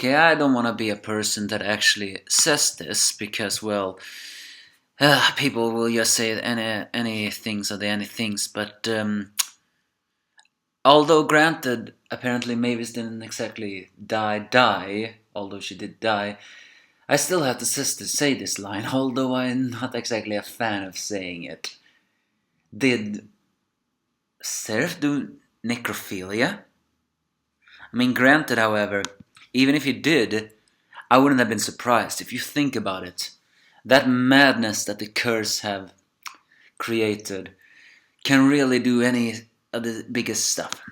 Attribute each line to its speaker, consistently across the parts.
Speaker 1: okay, I don't want to be a person that actually says this because, well, people will just say any things or the any things. But although granted, apparently Mavis didn't exactly die, although she did die, I still have to say this line, although I'm not exactly a fan of saying it. Did Seraph do necrophilia? I mean, granted, however, even if he did, I wouldn't have been surprised if you think about it. That madness that the curse have created can really do any of the biggest stuff.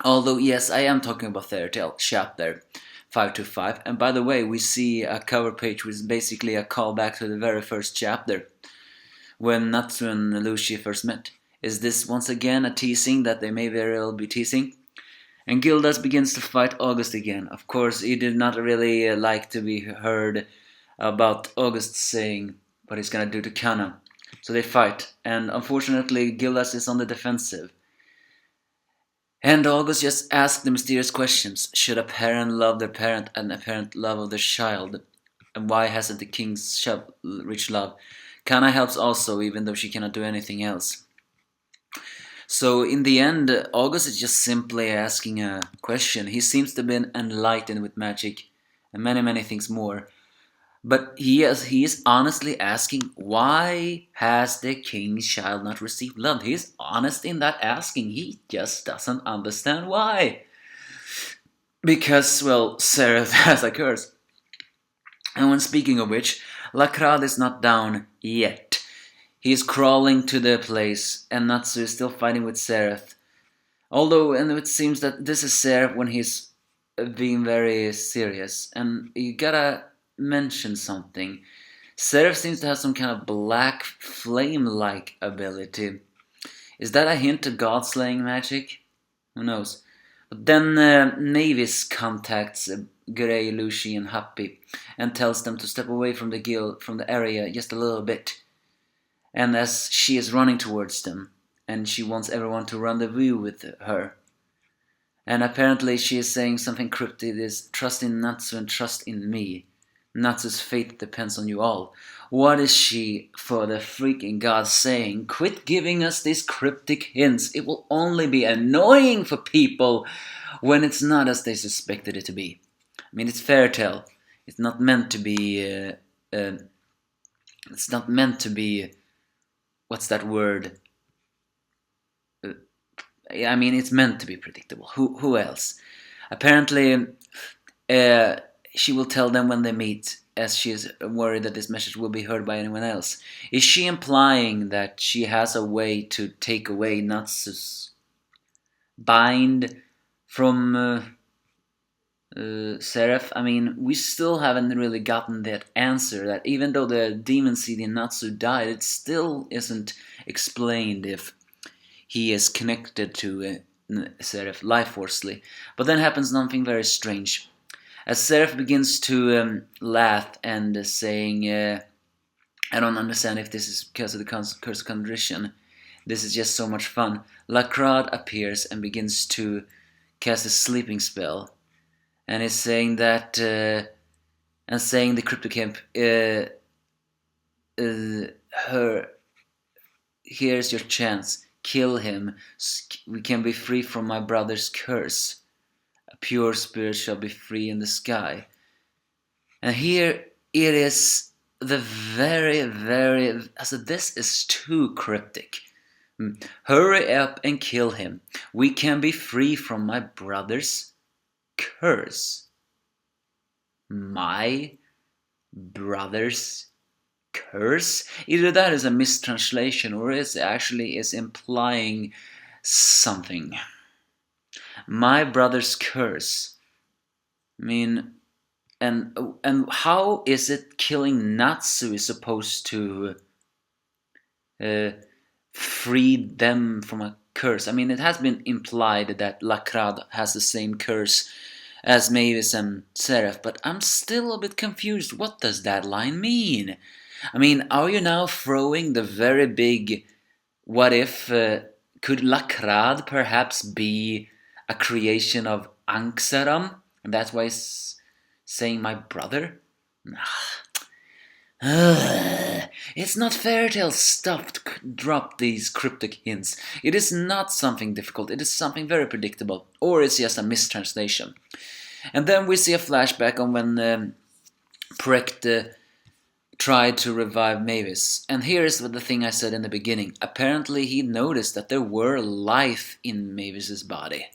Speaker 1: Although, yes, I am talking about Fairy Tail chapter 525. And by the way, we see a cover page which is basically a callback to the very first chapter, when Natsu and Lucy first met. Is this once again a teasing that they may very well be teasing? And Gildas begins to fight August again. Of course, he did not really like to be heard about August saying what he's gonna do to Kana. So they fight, and unfortunately Gildas is on the defensive. And August just asks the mysterious questions. Should a parent love their parent and a parent love of their child? And why hasn't the king's reached love? Kana helps also, even though she cannot do anything else. So in the end, August is just simply asking a question. He seems to have been enlightened with magic and many things more. But he is honestly asking, why has the king's child not received love? He is honest in that asking. He just doesn't understand why. Because, well, Seraph has a curse. And when speaking of which, Lacrades is not down yet. He is crawling to the place, and Natsu is still fighting with Seraph. Although, and it seems that this is Seraph when he's being very serious. And you gotta mention something. Seraph seems to have some kind of black flame-like ability. Is that a hint to god-slaying magic? Who knows? But then Mavis contacts Grey, Lucy, and Happy and tells them to step away from the area just a little bit. And as she is running towards them, and she wants everyone to rendezvous with her. And apparently she is saying something cryptic, is trust in Natsu and trust in me. Natsu's fate depends on you all. What is she, for the freaking god, saying? Quit giving us these cryptic hints. It will only be annoying for people when it's not as they suspected it to be. I mean, it's fairy tale. It's not meant to be... it's not meant to be... What's that word? I mean, it's meant to be predictable. Who else? Apparently, she will tell them when they meet, as she is worried that this message will be heard by anyone else. Is she implying that she has a way to take away Natsu's bind from Seraph? I mean, we still haven't really gotten that answer, that even though the demon seed in Natsu died, it still isn't explained if he is connected to Seraph life forcefully. But then happens something very strange. As Seraph begins to laugh and saying, I don't understand if this is because of the curse of contrition. This is just so much fun. Lacrades appears and begins to cast a sleeping spell. And is saying that, and saying the Cryptic imp, here's your chance. Kill him. We can be free from my brother's curse. A pure spirit shall be free in the sky. And here it is the very, this is too cryptic. Hurry up and kill him. We can be free from my brother's curse. My brother's curse? Either that is a mistranslation or it actually is implying something. My brother's curse. I mean, and how is it killing Natsu is supposed to free them from a curse? I mean, it has been implied that Lacrades has the same curse as Mavis and Seraph, but I'm still a bit confused. What does that line mean? I mean, are you now throwing the very big what if? Could Lacrades perhaps be a creation of Anksaram? And that's why saying my brother? It's not fairytale stuff to drop these cryptic hints. It is not something difficult, it is something very predictable, or it's just a mistranslation. And then we see a flashback on when Precht tried to revive Mavis. And here is the thing I said in the beginning. Apparently he noticed that there were life in Mavis's body.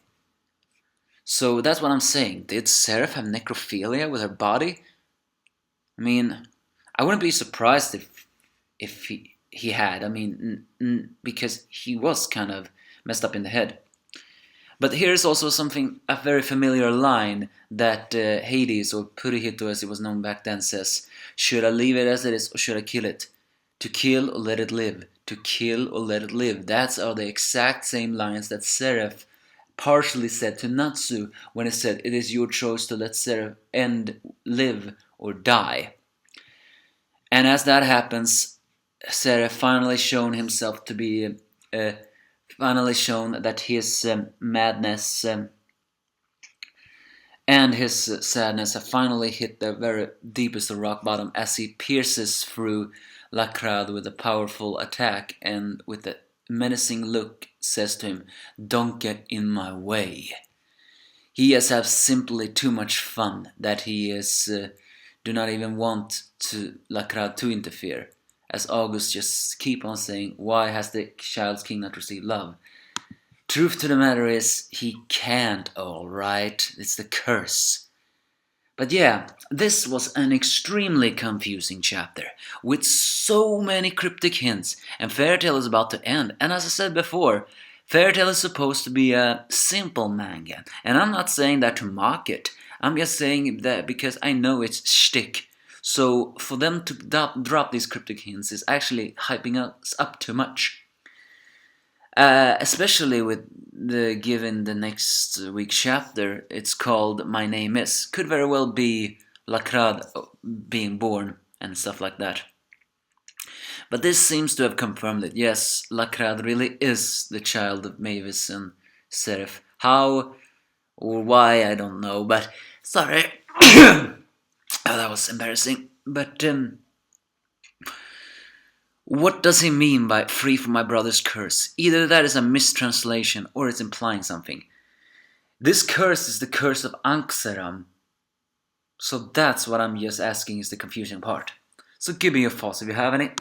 Speaker 1: So that's what I'm saying. Did Seraph have necrophilia with her body? I mean, I wouldn't be surprised if he had. I mean, because he was kind of messed up in the head. But here's also a very familiar line that Hades, or Purihito as it was known back then, says, should I leave it as it is or should I kill it? To kill or let it live. To kill or let it live. That's are the exact same lines that Seraph partially said to Natsu when he said, it is your choice to let Seraph live or die. And as that happens, Seraph finally shown himself to be... finally shown that his madness and his sadness have finally hit the very deepest of rock bottom as he pierces through Lacrades with a powerful attack and with a menacing look says to him, don't get in my way. He has had simply too much fun that he is do not even want Lacrades to interfere. As August just keep on saying, why has the child's king not received love? Truth to the matter is, he can't, alright. It's the curse. But yeah, this was an extremely confusing chapter, with so many cryptic hints, and Fairy Tail is about to end. And as I said before, Fairy Tail is supposed to be a simple manga, and I'm not saying that to mock it. I'm just saying that because I know it's shtick. So for them to drop these cryptic hints is actually hyping us up too much. Especially with given the next week's chapter, it's called My Name Is. Could very well be Lacrades being born and stuff like that. But this seems to have confirmed it. Yes, Lacrades really is the child of Mavis and Seraph. How or why, I don't know, but sorry. Oh, that was embarrassing. But what does he mean by free from my brother's curse? Either that is a mistranslation or it's implying something. This curse is the curse of Anksaram. So that's what I'm just asking is the confusing part. So give me your thoughts if you have any.